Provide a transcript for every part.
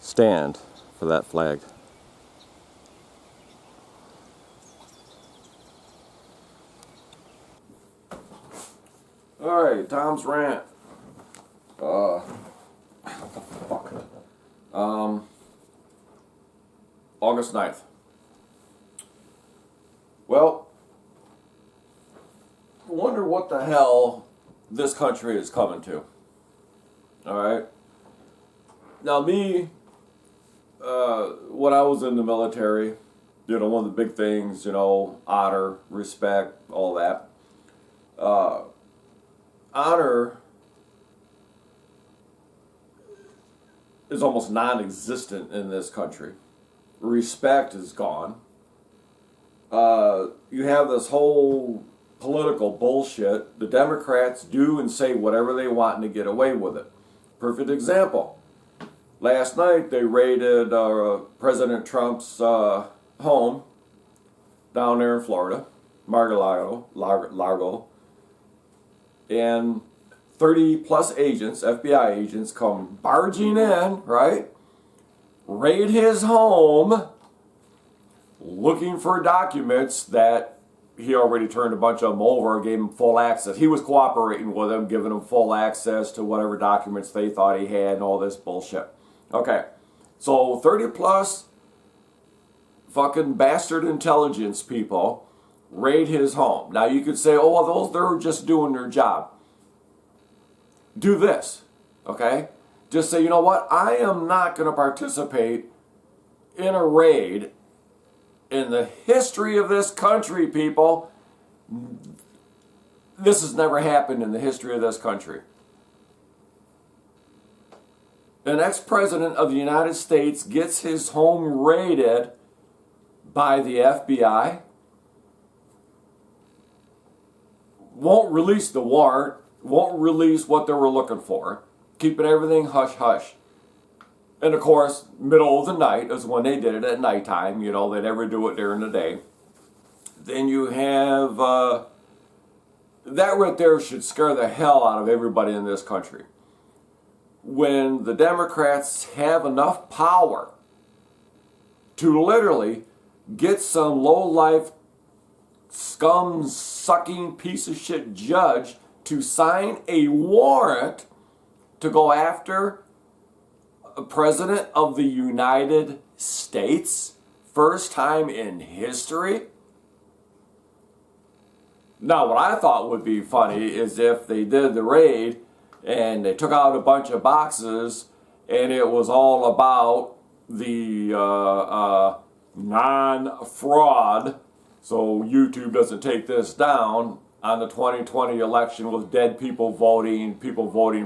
stand for that flag. Alright, Tom's rant. What the fuck? August 9th. Well, I wonder what the hell this country is coming to. Alright? Now me, when I was in the military, one of the big things, honor, respect, all that. Honor is almost non-existent in this country. Respect is gone. You have this whole political bullshit. The Democrats do and say whatever they want and to get away with it. Perfect example. Last night they raided President Trump's home down there in Florida, Mar-a-Largo, and 30 plus agents, FBI agents, come barging in, right? Raid his home, looking for documents that he already turned a bunch of them over, gave him full access. He was cooperating with them, giving them full access to whatever documents they thought he had and all this bullshit. Okay, so 30 plus fucking bastard intelligence people raid his home. Now you could say, oh, well, they're just doing their job. Do this, okay? Just say, you know what? I am not going to participate in a raid in the history of this country, people. This has never happened in the history of this country. An ex-president of the United States gets his home raided by the FBI, won't release the warrant, won't release what they were looking for, keeping everything hush-hush. And of course, middle of the night is when they did it, at nighttime. They never do it during the day. Then you have, that right there should scare the hell out of everybody in this country. When the Democrats have enough power to literally get some low-life, scum-sucking piece of shit judge to sign a warrant to go after a president of the United States, first time in history. Now, what I thought would be funny is if they did the raid and they took out a bunch of boxes and it was all about the non-fraud, so YouTube doesn't take this down, on the 2020 election with dead people voting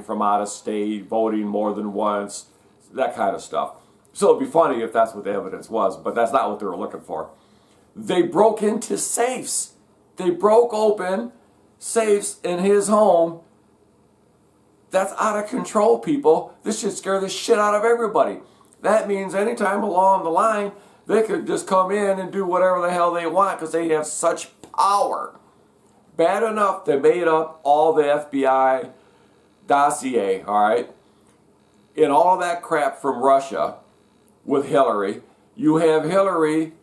from out of state, voting more than once, that kind of stuff. So it'd be funny if that's what the evidence was, but that's not what they were looking for. They broke into safes. They broke open safes in his home. That's out of control, people. This should scare the shit out of everybody. That means anytime along the line, they could just come in and do whatever the hell they want because they have such power. Bad enough they made up all the FBI dossier, all right? In all of that crap from Russia with Hillary, you have Hillary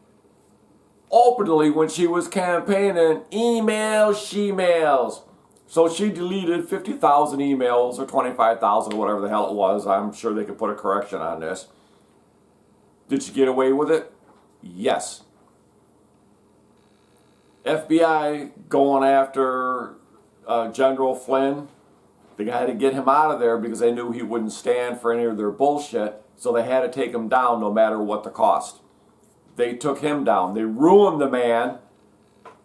openly, when she was campaigning, she-mails. So she deleted 50,000 emails or 25,000 or whatever the hell it was. I'm sure they could put a correction on this. Did she get away with it? Yes. FBI going after General Flynn. They had to get him out of there because they knew he wouldn't stand for any of their bullshit, so they had to take him down no matter what the cost. They took him down. They ruined the man.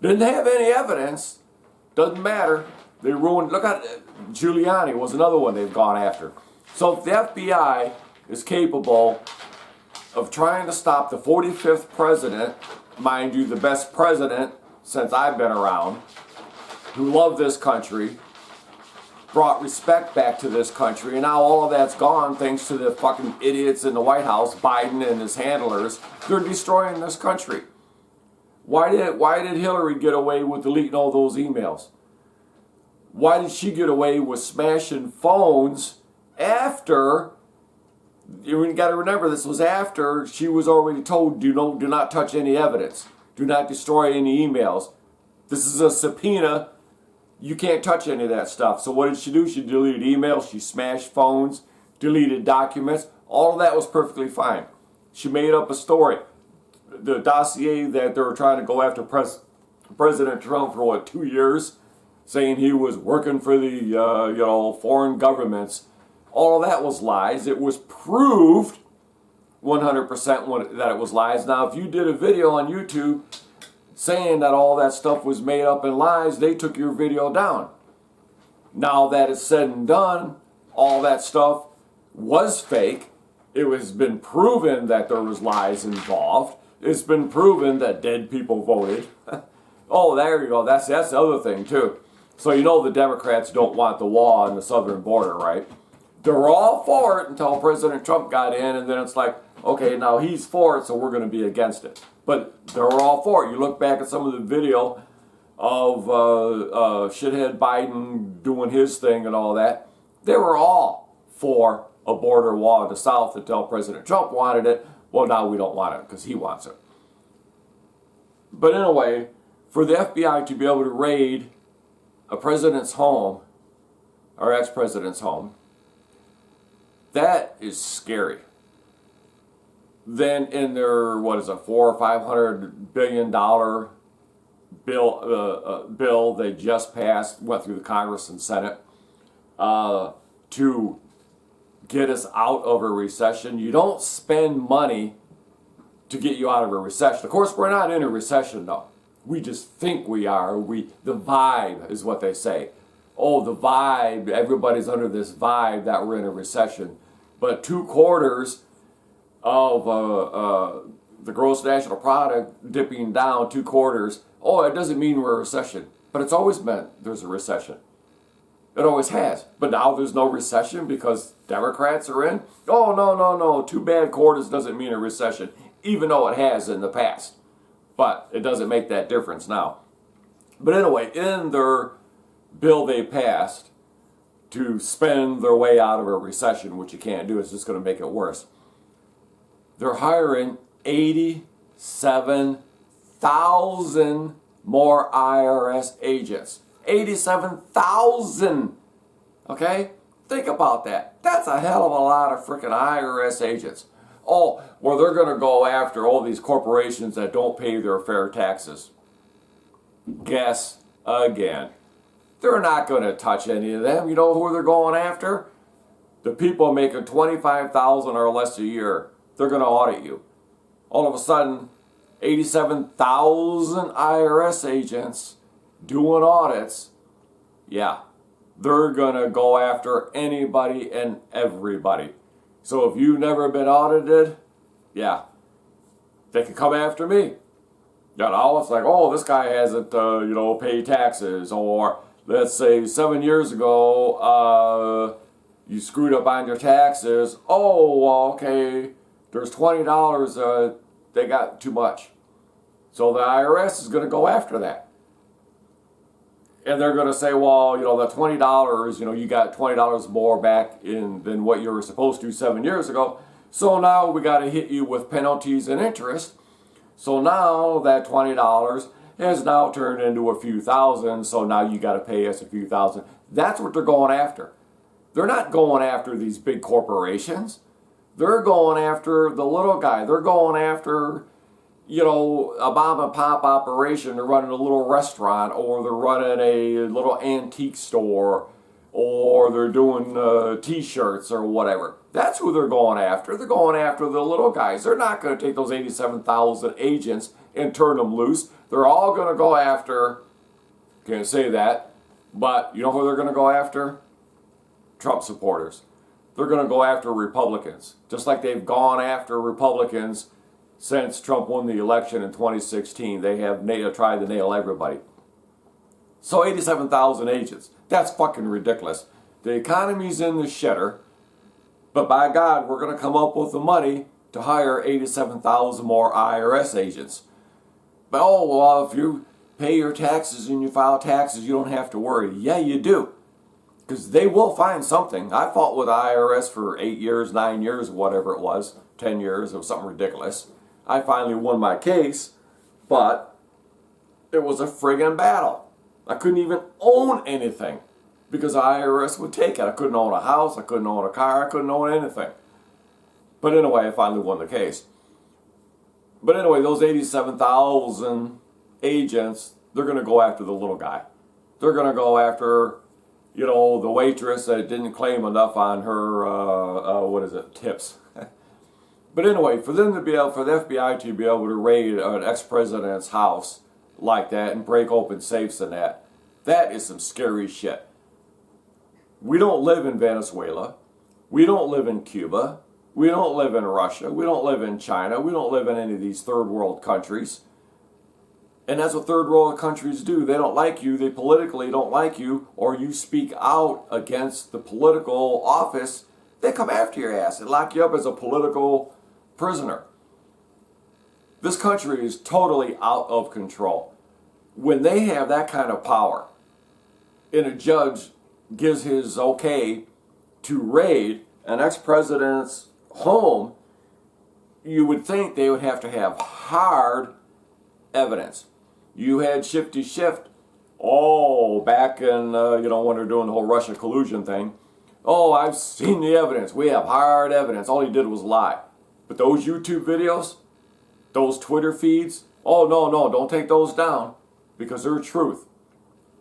Didn't have any evidence. Doesn't matter. They ruined. Look at Giuliani was another one they've gone after. So if the FBI is capable of trying to stop the 45th president, mind you, the best president since I've been around, who loved this country, brought respect back to this country, and now all of that's gone thanks to the fucking idiots in the White House, Biden and his handlers. They're destroying this country. Why did Hillary get away with deleting all those emails? Why did she get away with smashing phones after You got to remember, this was after she was already told, do not touch any evidence. Do not destroy any emails. This is a subpoena. You can't touch any of that stuff. So what did she do? She deleted emails. She smashed phones, deleted documents. All of that was perfectly fine. She made up a story. The dossier that they were trying to go after President Trump for, 2 years, saying he was working for the foreign governments. All of that was lies. It was proved 100% that it was lies. Now, if you did a video on YouTube saying that all that stuff was made up and lies, they took your video down. Now that it's said and done, all that stuff was fake. It has been proven that there was lies involved. It's been proven that dead people voted. Oh, there you go. That's the other thing, too. So you know the Democrats don't want the wall on the southern border, right? They're all for it until President Trump got in, and then it's like, okay, now he's for it, so we're going to be against it. But they're all for it. You look back at some of the video of shithead Biden doing his thing and all that. They were all for a border wall in the south until President Trump wanted it. Well, now we don't want it because he wants it. But anyway, for the FBI to be able to raid a president's home, or ex-president's home, that is scary. Then in their, $400 or $500 billion bill they just passed, went through the Congress and Senate, to get us out of a recession. You don't spend money to get you out of a recession. Of course, we're not in a recession, though. We just think we are. The vibe is what they say. Oh, the vibe, everybody's under this vibe that we're in a recession. But 2/4 of the gross national product dipping down 2/4, oh, it doesn't mean we're in a recession. But it's always meant there's a recession. It always has. But now there's no recession because Democrats are in? Oh, no. 2 bad quarters doesn't mean a recession, even though it has in the past. But it doesn't make that difference now. But anyway, in their bill they passed to spend their way out of a recession, which you can't do, it's just going to make it worse. They're hiring 87,000 more IRS agents. 87,000. Okay? Think about that. That's a hell of a lot of freaking IRS agents. Oh, well, they're going to go after all these corporations that don't pay their fair taxes. Guess again. They're not going to touch any of them. You know who they're going after? The people making $25,000 or less a year. They're going to audit you. All of a sudden, 87,000 IRS agents doing audits. Yeah, they're going to go after anybody and everybody. So if you've never been audited, yeah, they can come after me. You know, it's like, oh, this guy hasn't, paid taxes. Or let's say 7 years ago, you screwed up on your taxes. Oh, well, okay, there's $20. They got too much. So the IRS is going to go after that. And they're going to say, well, the $20, you got $20 more back than what you were supposed to 7 years ago. So now we got to hit you with penalties and interest. So now that $20 has now turned into a few thousand. So now you got to pay us a few thousand. That's what they're going after. They're not going after these big corporations. They're going after the little guy. They're going after, a mom and pop operation. They're running a little restaurant, or they're running a little antique store, or they're doing t-shirts or whatever. That's who they're going after. They're going after the little guys. They're not going to take those 87,000 agents and turn them loose. They're all going to go after, can't say that, but you know who they're going to go after? Trump supporters. They're going to go after Republicans, just like they've gone after Republicans since Trump won the election in 2016. They have tried to nail everybody. So 87,000 agents. That's fucking ridiculous. The economy's in the shitter, but by God, we're going to come up with the money to hire 87,000 more IRS agents. But oh, well, if you pay your taxes and you file taxes, you don't have to worry. Yeah, you do. Because they will find something. I fought with the IRS for 8 years, 9 years, whatever it was, 10 years, it was something ridiculous. I finally won my case, but it was a friggin' battle. I couldn't even own anything because the IRS would take it. I couldn't own a house, I couldn't own a car, I couldn't own anything. But anyway, I finally won the case. But anyway, those 87,000 agents, they're going to go after the little guy. They're going to go after, you know, the waitress that didn't claim enough on her, tips. But anyway, for them to be able, for the FBI to be able to raid an ex-president's house like that and break open safes and that is some scary shit. We don't live in Venezuela. We don't live in Cuba. We don't live in Russia. We don't live in China. We don't live in any of these third world countries. And that's what third world countries do. They don't like you. They politically don't like you. Or you speak out against the political office, they come after your ass and lock you up as a political prisoner. This country is totally out of control. When they have that kind of power, and a judge gives his okay to raid an ex-president's home, you would think they would have to have hard evidence. You had Shifty Shift, back in, when they're doing the whole Russia collusion thing. Oh, I've seen the evidence. We have hard evidence. All he did was lie. But those YouTube videos, those Twitter feeds, oh, no, don't take those down because they're truth.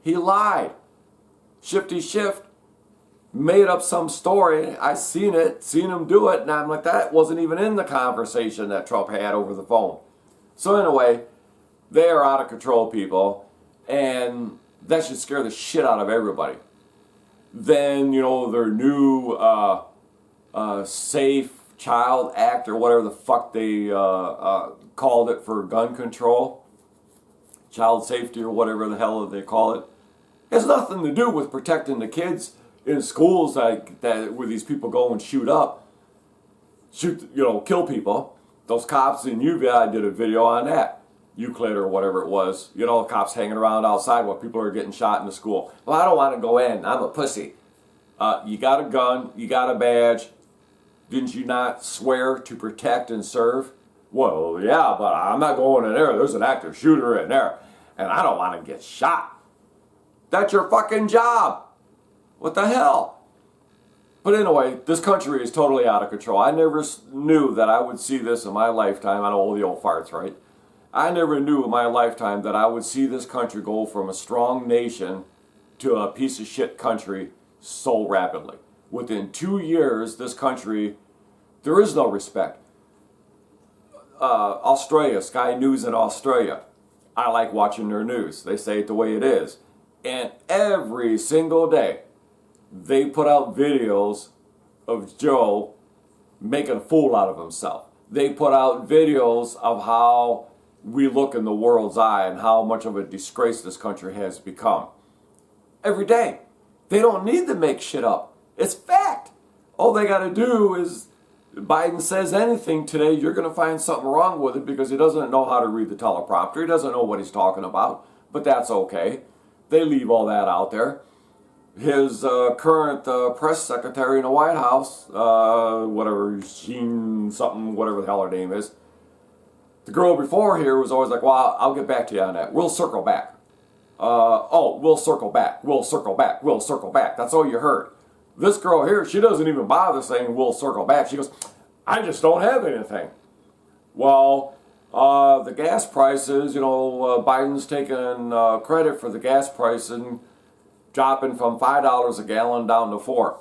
He lied. Shifty Shift made up some story. I seen him do it, and I'm like, that wasn't even in the conversation that Trump had over the phone. So anyway, they are out of control, people, and that should scare the shit out of everybody. Then, their new Safe Child Act, or whatever the fuck they called it for gun control, child safety, or whatever the hell they call it, has nothing to do with protecting the kids in schools that where these people go and kill people. Those cops in Uvalde, I did a video on that. Euclid or whatever it was. Cops hanging around outside while people are getting shot in the school. Well, I don't want to go in. I'm a pussy. You got a gun. You got a badge. Didn't you not swear to protect and serve? Well, yeah, but I'm not going in there. There's an active shooter in there. And I don't want to get shot. That's your fucking job. What the hell? But anyway, this country is totally out of control. I never knew that I would see this in my lifetime. I know all the old farts, right? I never knew in my lifetime that I would see this country go from a strong nation to a piece of shit country so rapidly. Within 2 years, this country, there is no respect. Australia, Sky News in Australia. I like watching their news. They say it the way it is. And every single day, they put out videos of Joe making a fool out of himself. They put out videos of how we look in the world's eye and how much of a disgrace this country has become. Every day. They don't need to make shit up. It's fact. All they got to do is, Biden says anything today, you're going to find something wrong with it because he doesn't know how to read the teleprompter. He doesn't know what he's talking about. But that's okay. They leave all that out there. His current press secretary in the White House, Sheen something, whatever the hell her name is, the girl before here was always like, well, I'll get back to you on that. We'll circle back. We'll circle back. We'll circle back. We'll circle back. That's all you heard. This girl here, she doesn't even bother saying we'll circle back. She goes, I just don't have anything. Well, the gas prices, Biden's taking credit for the gas price and dropping from $5 a gallon down to $4.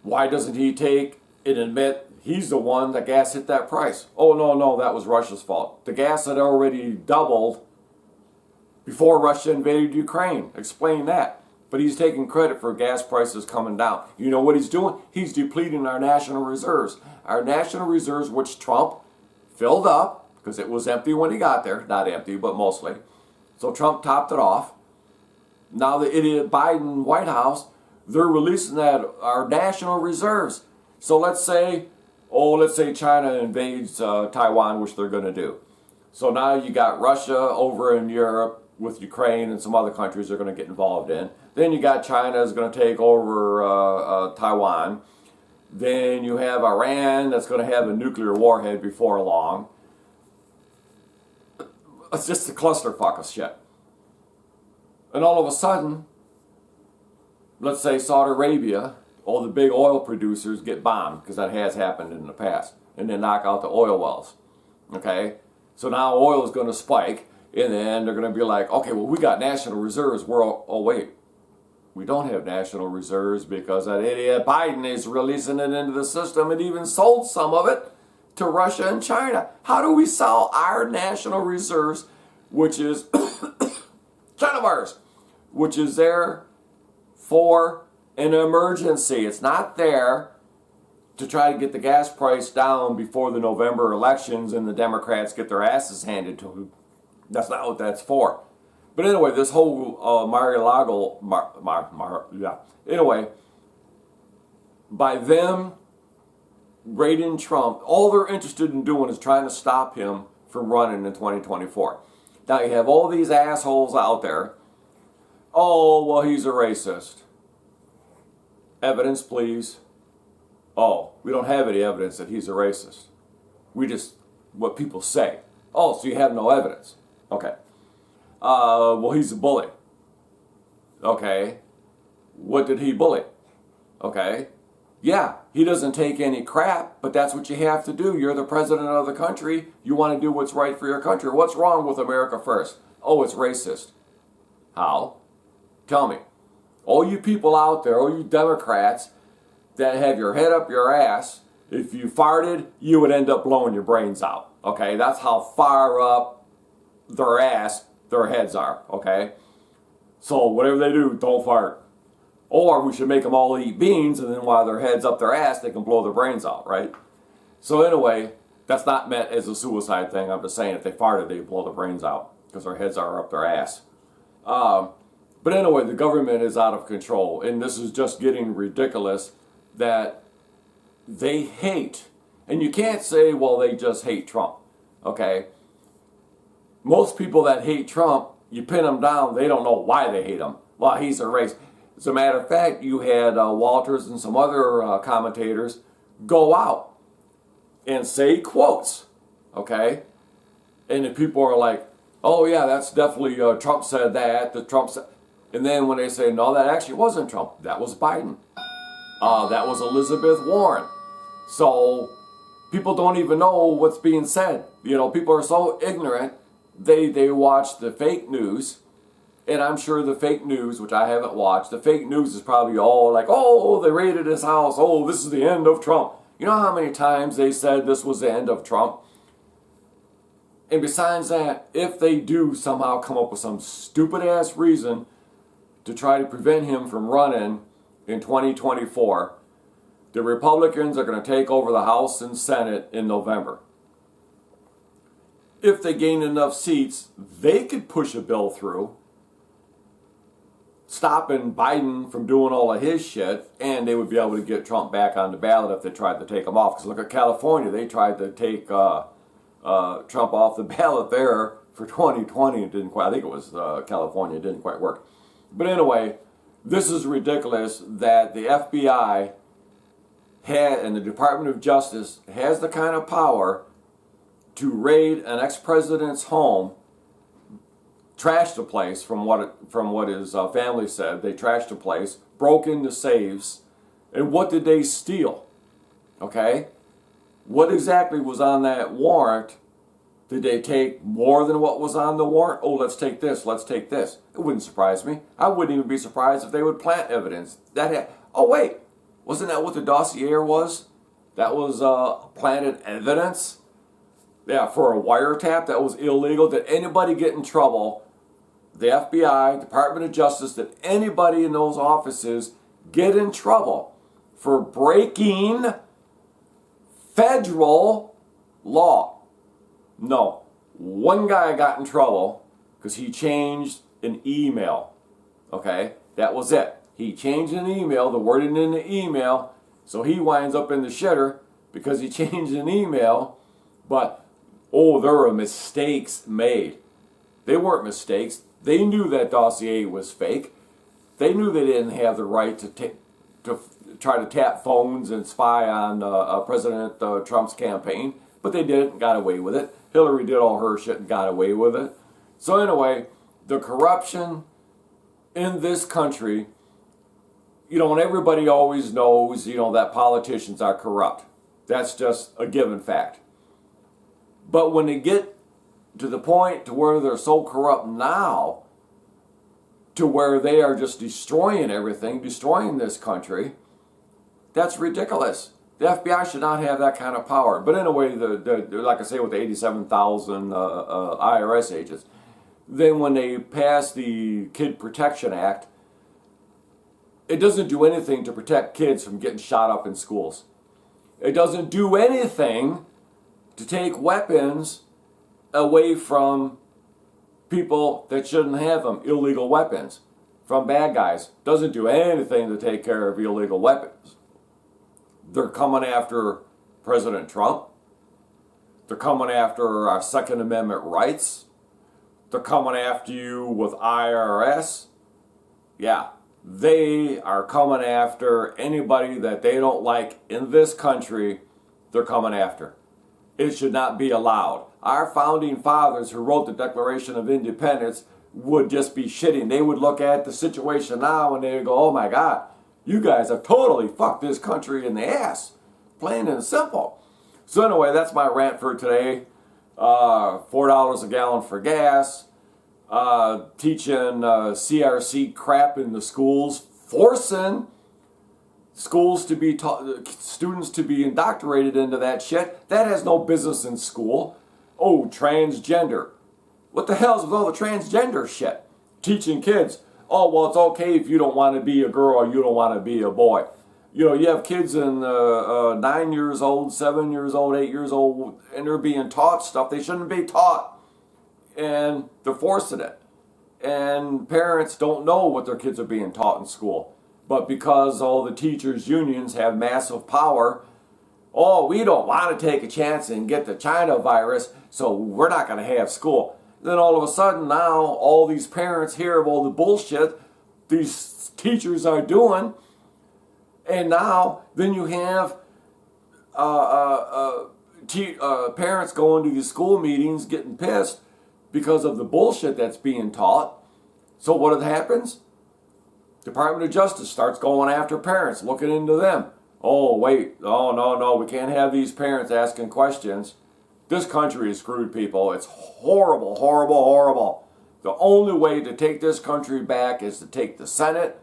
Why doesn't he take and admit he's the one that gas hit that price? Oh, no, that was Russia's fault. The gas had already doubled before Russia invaded Ukraine. Explain that. But he's taking credit for gas prices coming down. You know what he's doing? He's depleting our national reserves. Our national reserves, which Trump filled up, because it was empty when he got there. Not empty, but mostly. So Trump topped it off. Now the idiot Biden White House, they're releasing that our national reserves. So let's say China invades Taiwan, which they're going to do. So now you got Russia over in Europe, with Ukraine and some other countries are going to get involved in. Then you got China is going to take over Taiwan. Then you have Iran that's going to have a nuclear warhead before long. It's just a clusterfuck of shit. And all of a sudden, let's say Saudi Arabia, all the big oil producers get bombed, because that has happened in the past, and then knock out the oil wells. Okay? So now oil is going to spike, and then they're going to be like, okay, well, we got national reserves. Oh, wait. We don't have national reserves because that idiot Biden is releasing it into the system and even sold some of it to Russia and China. How do we sell our national reserves, which is China virus, which is there for an emergency? It's not there to try to get the gas price down before the November elections and the Democrats get their asses handed to them. That's not what that's for. But anyway, this whole Mar-a-Lago, anyway, by them raiding Trump, all they're interested in doing is trying to stop him from running in 2024. Now you have all these assholes out there. Oh, well, he's a racist. Evidence, please. Oh, we don't have any evidence that he's a racist. We just, what people say. Oh, so you have no evidence. Okay. Well, he's a bully. Okay. What did he bully? Okay. Yeah, he doesn't take any crap, but that's what you have to do. You're the president of the country. You want to do what's right for your country. What's wrong with America First? Oh, it's racist. How? Tell me. All you people out there, all you Democrats that have your head up your ass, if you farted, you would end up blowing your brains out. Okay, that's how far up their ass their heads are. Okay, so whatever they do, don't fart. Or we should make them all eat beans, and then while their head's up their ass, they can blow their brains out, right? So anyway, that's not meant as a suicide thing. I'm just saying if they farted, they blow their brains out because their heads are up their ass. But anyway, the government is out of control, and this is just getting ridiculous that they hate. And you can't say, well, they just hate Trump, okay? Most people that hate Trump, you pin them down, they don't know why they hate him. Well, he's a racist. As a matter of fact, you had Walters and some other commentators go out and say quotes, okay? And the people are like, oh yeah, that's definitely, Trump said that, Trump said. And then when they say, no, that actually wasn't Trump, that was Biden. That was Elizabeth Warren. So people don't even know what's being said. You know, people are so ignorant, they watch the fake news. And I'm sure the fake news, which I haven't watched, the fake news is probably all like, oh, they raided his house. Oh, this is the end of Trump. You know how many times they said this was the end of Trump? And besides that, if they do somehow come up with some stupid-ass reason to try to prevent him from running in 2024, the Republicans are going to take over the House and Senate in November. If they gain enough seats, they could push a bill through, stopping Biden from doing all of his shit, and they would be able to get Trump back on the ballot if they tried to take him off. Because look at California, they tried to take Trump off the ballot there for 2020. It didn't quite, I think it was California, it didn't quite work. But anyway, this is ridiculous that the FBI and the Department of Justice has the kind of power to raid an ex-president's home, trashed the place from what his family said. They trashed the place, broke into safes, and what did they steal? Okay? What exactly was on that warrant? Did they take more than what was on the warrant? Oh, let's take this, let's take this. It wouldn't surprise me. I wouldn't even be surprised if they would plant evidence. Oh wait, wasn't that what the dossier was? That was planted evidence? Yeah, for a wiretap, that was illegal. Did anybody get in trouble? The FBI, Department of Justice, did anybody in those offices get in trouble for breaking federal law? No. One guy got in trouble because he changed an email. Okay? That was it. He changed an email, the wording in the email, so he winds up in the shitter because he changed an email. But, oh, there were mistakes made. They weren't mistakes. They knew that dossier was fake. They knew they didn't have the right to try to tap phones and spy on President Trump's campaign, but they did it and got away with it. Hillary did all her shit and got away with it. So anyway, the corruption in this country, you know, and everybody always knows, you know, that politicians are corrupt. That's just a given fact. But when they get to the point to where they're so corrupt now, to where they are just destroying everything, destroying this country, that's ridiculous. The FBI should not have that kind of power. But anyway, like I say, with the 87,000 IRS agents, then when they pass the Kid Protection Act, it doesn't do anything to protect kids from getting shot up in schools. It doesn't do anything to take weapons away from people that shouldn't have them, illegal weapons, from bad guys. Doesn't do anything to take care of illegal weapons. They're coming after President Trump. They're coming after our Second Amendment rights. They're coming after you with IRS. Yeah, they are coming after anybody that they don't like in this country. They're coming after. It should not be allowed. Our founding fathers who wrote the Declaration of Independence would just be shitting. They would look at the situation now and they would go, oh my God, you guys have totally fucked this country in the ass. Plain and simple. So anyway, that's my rant for today. $4 a gallon for gas. Teaching CRC crap in the schools. Forcing schools to be taught, students to be indoctrinated into that shit. That has no business in school. Oh, transgender. What the hell's with all the transgender shit? Teaching kids, oh, well, it's okay if you don't want to be a girl or you don't want to be a boy. You know, you have kids in 9 years old, 7 years old, 8 years old, and they're being taught stuff they shouldn't be taught. And they're forcing it. And parents don't know what their kids are being taught in school. But because all the teachers' unions have massive power, oh, we don't want to take a chance and get the China virus, so we're not going to have school. Then all of a sudden now, all these parents hear of all the bullshit these teachers are doing, and now then you have parents going to these school meetings getting pissed because of the bullshit that's being taught. So what happens? Department of Justice starts going after parents, looking into them. Oh, wait, oh, no, we can't have these parents asking questions. This country is screwed, people. It's horrible, horrible, horrible. The only way to take this country back is to take the Senate,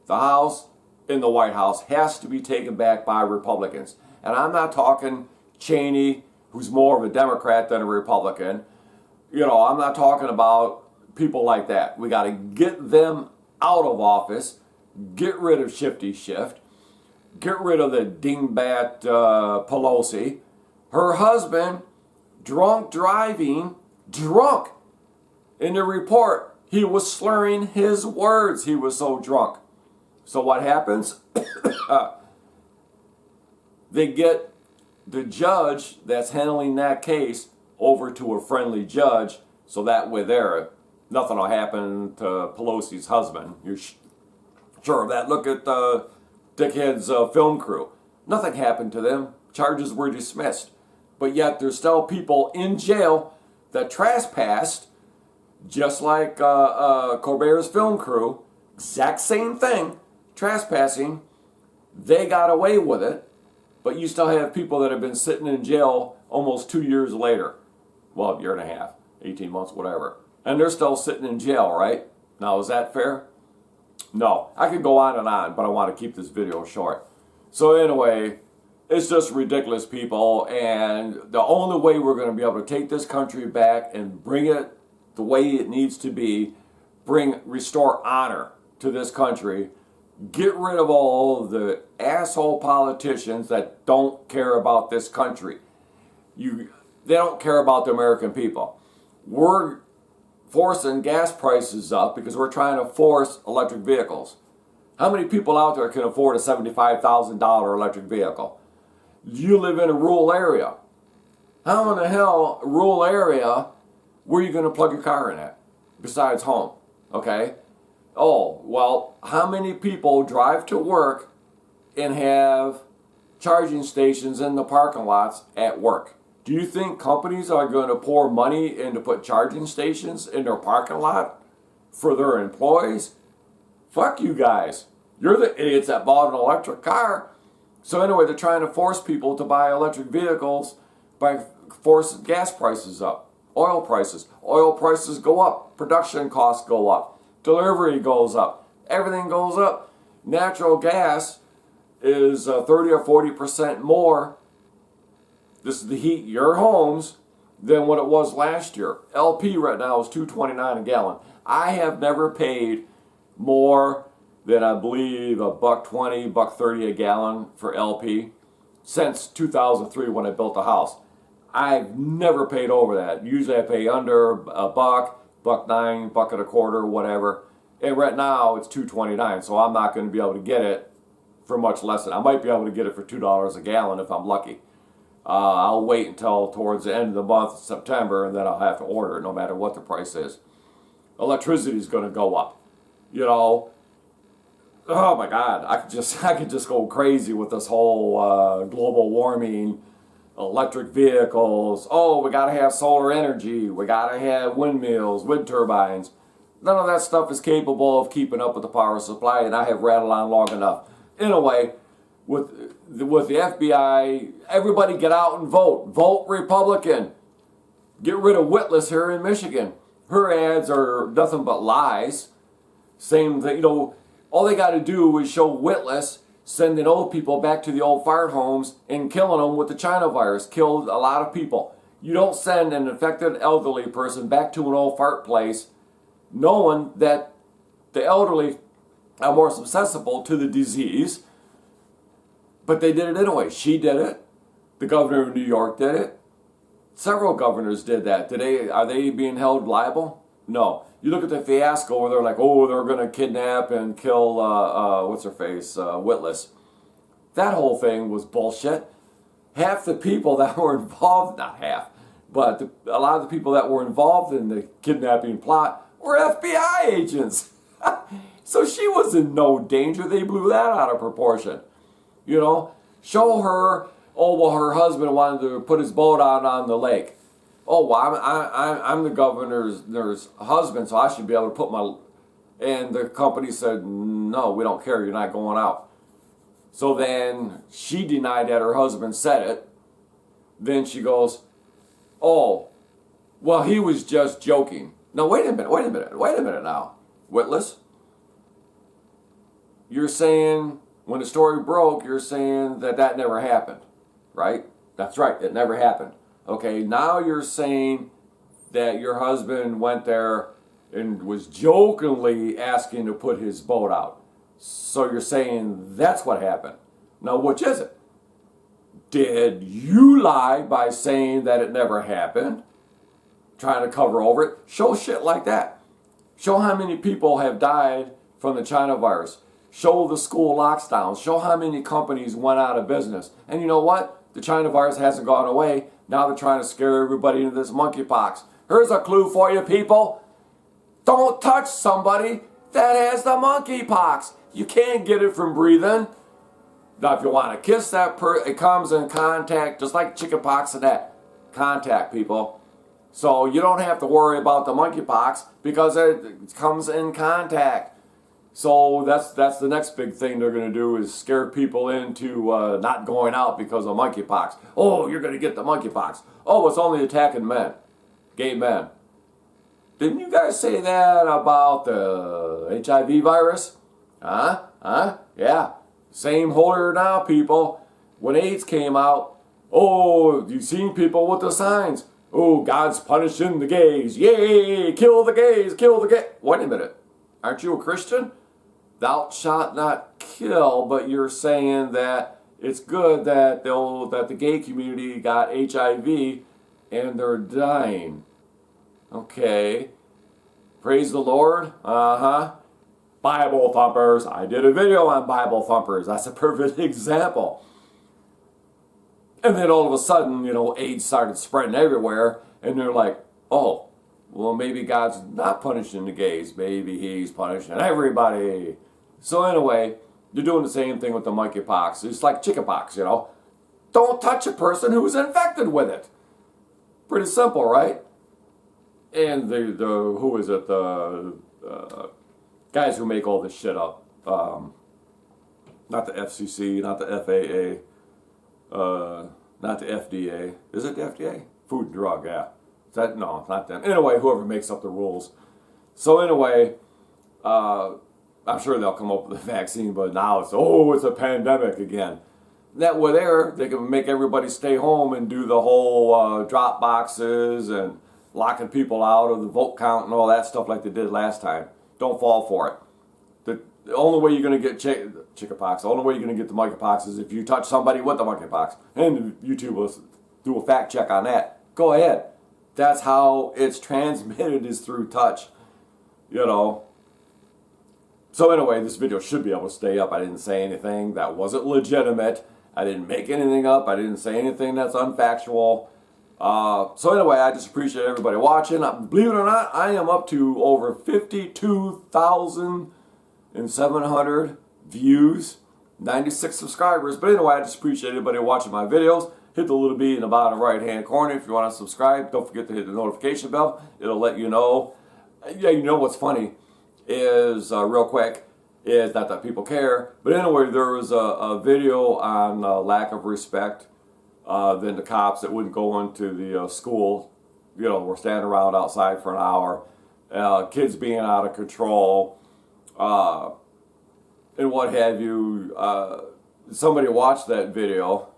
the House, and the White House. Has to be taken back by Republicans. And I'm not talking Cheney, who's more of a Democrat than a Republican. You know, I'm not talking about people like that. We got to get them out of office, get rid of Shifty Shift, get rid of the dingbat Pelosi. Her husband, drunk driving, drunk. In the report, he was slurring his words. He was so drunk. So what happens? They get the judge that's handling that case over to a friendly judge, so that way there, nothing will happen to Pelosi's husband. You're sure of that? Look at Dickhead's film crew. Nothing happened to them. Charges were dismissed. But yet there's still people in jail that trespassed, just like Colbert's film crew. Exact same thing, trespassing. They got away with it, but you still have people that have been sitting in jail almost 2 years later. Well, a year and a half, 18 months, whatever. And they're still sitting in jail, right? Now, is that fair? No. I could go on and on, but I want to keep this video short. So anyway, it's just ridiculous, people. And the only way we're going to be able to take this country back and bring it the way it needs to be, restore honor to this country, get rid of all of the asshole politicians that don't care about this country. They don't care about the American people. We're forcing gas prices up because we're trying to force electric vehicles. How many people out there can afford a $75,000 electric vehicle? You live in a rural area. How in the hell, rural area, where are you going to plug your car in at besides home? Okay? Oh, well, how many people drive to work and have charging stations in the parking lots at work? Do you think companies are going to pour money in to put charging stations in their parking lot for their employees? Fuck you guys. You're the idiots that bought an electric car. So anyway, they're trying to force people to buy electric vehicles by forcing gas prices up, oil prices. Oil prices go up, production costs go up, delivery goes up, everything goes up. Natural gas is 30 or 40% more. This is to heat your homes than what it was last year. LP right now is $2.29 a gallon. I have never paid more than, I believe, $1.20, $1.30 a gallon for LP since 2003 when I built the house. I've never paid over that. Usually I pay under $1, $1.09, $1.25, whatever. And right now it's $2.29, so I'm not going to be able to get it for much less than. I might be able to get it for $2 a gallon if I'm lucky. I'll wait until towards the end of the month, September, and then I'll have to order it no matter what the price is. Electricity is going to go up. You know, oh my God, I could just go crazy with this whole global warming, electric vehicles. Oh, we got to have solar energy. We got to have windmills, wind turbines. None of that stuff is capable of keeping up with the power supply, and I have rattled on long enough. Anyway, with the FBI, everybody get out and vote. Vote Republican. Get rid of Witless here in Michigan. Her ads are nothing but lies. Same thing, you know, all they got to do is show Witless sending old people back to the old fart homes and killing them with the China virus. Killed a lot of people. You don't send an infected elderly person back to an old fart place knowing that the elderly are more susceptible to the disease. But they did it anyway. She did it. The governor of New York did it. Several governors did that. Are they being held liable? No. You look at the fiasco where they're like, oh, they're going to kidnap and kill, what's her face, Witless. That whole thing was bullshit. Half the people that were involved, not half, but a lot of the people that were involved in the kidnapping plot were FBI agents. So she was in no danger. They blew that out of proportion. You know, show her, oh, well, her husband wanted to put his boat out on the lake. Oh, well, I'm the governor's husband, so I should be able to put my... And the company said, no, we don't care, you're not going out. So then she denied that her husband said it. Then she goes, oh, well, he was just joking. No, wait a minute now. Witless, you're saying... When the story broke, you're saying that never happened, right? That's right, it never happened. Okay, now you're saying that your husband went there and was jokingly asking to put his boat out. So you're saying that's what happened. Now, which is it? Did you lie by saying that it never happened? Trying to cover over it? Show shit like that. Show how many people have died from the China virus. Show the school lockdowns. Show how many companies went out of business. And you know what? The China virus hasn't gone away. Now they're trying to scare everybody into this monkeypox. Here's a clue for you people. Don't touch somebody that has the monkeypox. You can't get it from breathing. Now if you want to kiss that person, it comes in contact, just like chickenpox and that. Contact, people. So you don't have to worry about the monkeypox because it comes in contact. So that's the next big thing they're going to do is scare people into not going out because of monkeypox. Oh, you're going to get the monkeypox. Oh, it's only attacking men, gay men. Didn't you guys say that about the HIV virus? Huh? Yeah. Same holder now, people. When AIDS came out, oh, you've seen people with the signs. Oh, God's punishing the gays. Yay, kill the gays, kill the gays. Wait a minute. Aren't you a Christian? Thou shalt not kill, but you're saying that it's good that the gay community got HIV and they're dying. Okay. Praise the Lord. Bible thumpers. I did a video on Bible thumpers. That's a perfect example. And then all of a sudden, you know, AIDS started spreading everywhere, and they're like, oh, Well, maybe God's not punishing the gays. Maybe he's punishing everybody. So anyway, they're doing the same thing with the monkeypox. It's like chickenpox, you know. Don't touch a person who's infected with it. Pretty simple, right? And the who is it? The guys who make all this shit up. Not the FCC, not the FAA, not the FDA. Is it the FDA? Food and Drug, yeah. Is that, no, not them. Anyway, whoever makes up the rules. So anyway, I'm sure they'll come up with a vaccine, but now it's a pandemic again. That way there, they can make everybody stay home and do the whole drop boxes and locking people out of the vote count and all that stuff like they did last time. Don't fall for it. The only way you're going to get chickenpox, the only way you're going to get the monkeypox is if you touch somebody with the monkeypox. And YouTube will do a fact check on that. Go ahead. That's how it's transmitted, is through touch. You know. So anyway, this video should be able to stay up. I didn't say anything that wasn't legitimate. I didn't make anything up. I didn't say anything that's unfactual. So anyway, I just appreciate everybody watching. Believe it or not, I am up to over 52,700 views, 96 subscribers. But anyway, I just appreciate everybody watching my videos. Hit the little B in the bottom right hand corner if you want to subscribe. Don't forget to hit the notification bell. It'll let you know. Yeah, you know what's funny is, real quick, is not that people care. But anyway, there was a video on lack of respect. Then the cops that wouldn't go into the school, you know, were standing around outside for an hour. Kids being out of control, and what have you. Somebody watched that video,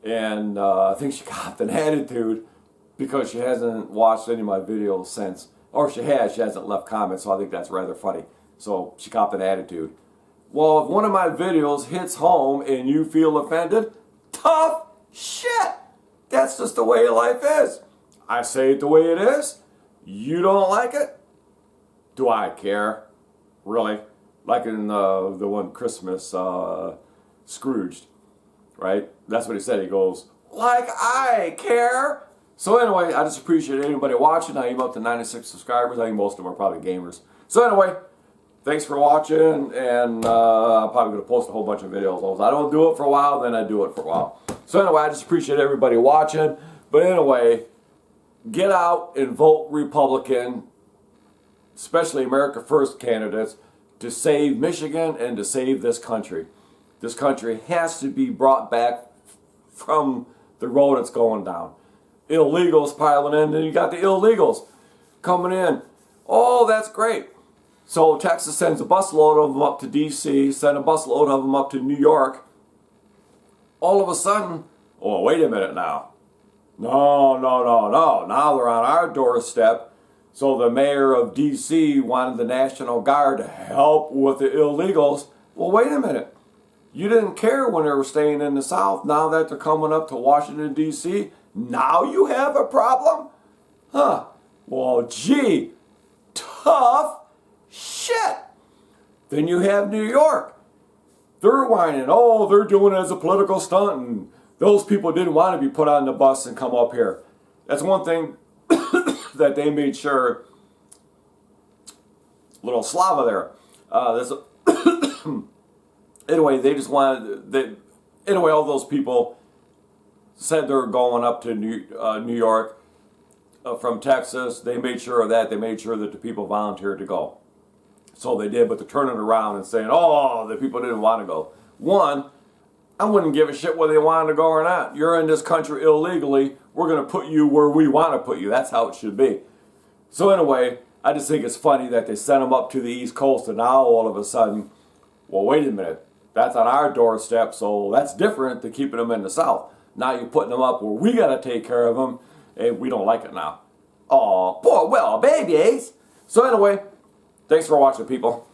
and I think she copped an attitude because she hasn't watched any of my videos since. Or she hasn't left comments, so I think that's rather funny. So she copped an attitude. Well, if one of my videos hits home and you feel offended, tough shit. That's just the way life is. I say it the way it is. You don't like it? Do I care? Really? Like in the one Christmas, Scrooged, right? That's what he said. He goes, like I care. So anyway, I just appreciate anybody watching. I am up to 96 subscribers. I think most of them are probably gamers. So anyway, thanks for watching, and I'm probably going to post a whole bunch of videos. I don't do it for a while, then I do it for a while. So anyway, I just appreciate everybody watching. But anyway, get out and vote Republican, especially America First candidates, to save Michigan and to save this country. This country has to be brought back from the road it's going down. Illegals piling in, and you got the illegals coming in. Oh, that's great. So Texas sends a busload of them up to D.C., send a busload of them up to New York. All of a sudden, oh, wait a minute now. No. Now they're on our doorstep. So the mayor of D.C. wanted the National Guard to help with the illegals. Well, wait a minute. You didn't care when they were staying in the South. Now that they're coming up to Washington, D.C., now you have a problem? Huh. Well, gee, tough shit. Then you have New York. They're whining, oh, they're doing it as a political stunt, and those people didn't want to be put on the bus and come up here. That's one thing that they made sure. Little Slava there. Anyway, they just wanted. Anyway, all those people said they were going up to New York from Texas. They made sure of that. They made sure that the people volunteered to go. So they did, but they're turning around and saying, oh, the people didn't want to go. One, I wouldn't give a shit whether they wanted to go or not. You're in this country illegally. We're going to put you where we want to put you. That's how it should be. So anyway, I just think it's funny that they sent them up to the East Coast, and now all of a sudden, well, wait a minute. That's on our doorstep, so that's different than keeping them in the South. Now you're putting them up where we got to take care of them, and we don't like it now. Oh, poor well babies. So anyway, thanks for watching, people.